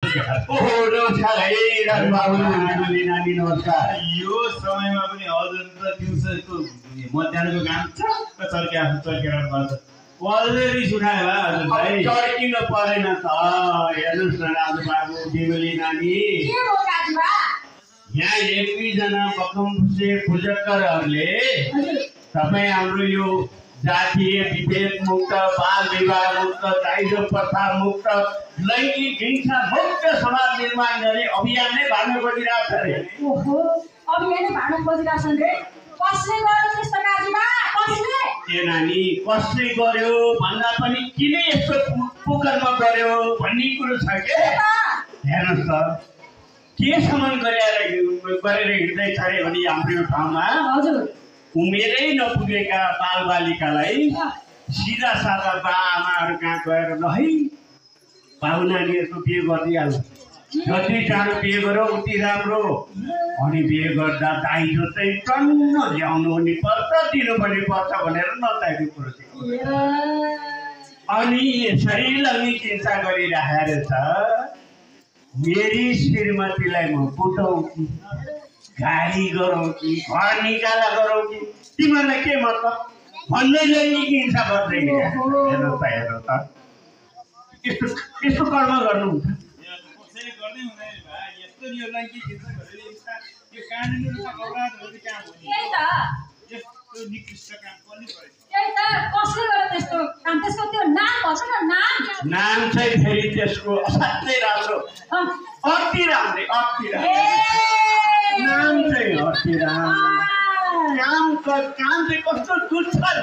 ओहो नमस्कार है राजबाबु दिदुली नानी नमस्कार। यो समयमा पनि हजुर त दिउँसोको मध्याहको काम चक्क चर्केर बस्छ कसले रिस उठायो भा हजुर भाइ चर्किन परेन त हेर्नुहोस् न राजबाबु दिदुली नानी यहाँ एक दुईजना बकमसे पूजकहरूले तपाईँ हाम्रो यो जातीय विभेद मुक्त बाल विवाह मुक्त दाइजो प्रथा मुक्त लैङ्गिक हिंसा मुक्त समाज निर्माण गर्ने अभियान नै भाड्न खोजिरहेको छ अरे। ओहो अभियान भाड्न खोजिरहेको छ रे कसले गर्यो त्यस्तो काजीबा कसले ए नानी कसले गर्यो भन्दा पनि किन यस्तो कुकर्म गर्यो भन्ने कुरो छ के हेर्नुहोस् त केसम्म गरेर हिँड्दैछ अरे भने हाम्रो यो ठाउँमा हजुर उमेरै नपुगेका बालबालिकालाई सिधा सादा बा आमाहरू कहाँ गएर ल है बाबु नानीहरूको बिहे गरिदिइहाल्नु जति टाढो बिहे गरौँ उति राम्रो अनि बिहे गर्दा दाइजो चाहिँ टन्न ल्याउनु पनि पर्छ दिनुपर्ने पर्छ भनेर नचाहिने कुरो थियो अनि यसरी लैङ्गिक हिंसा गरिराखेको रहेछ। मेरी श्रीमतीलाई म कुटौँ कि गाली गरौँ कि घर निकाला गरौँ कि तिमीहरूलाई के मतलब भन्दै लैङ्गिक हिंसा गर्दै हेर्नु त यस्तो कर्म गर्नुहुन्छ कसैले गर्दै हुँदैन भा यस्तो यो लैङ्गिक हिंसा गरेर हिंसा यो कानुनका अपराधहरू कहाँ हो त्यही त यस्तो निकृष्ट काम पनि गरेछ त्यही त कसले गर्यो त्यस्तो काम त्यसको त्यो नाम भन्छ न नाम चाहिँ फेरि त्यसको असाध्यै राम्रो अति राम्रो नाम चाहिँ अति राम्रो काम चाहिँ कस्तो दुष्कर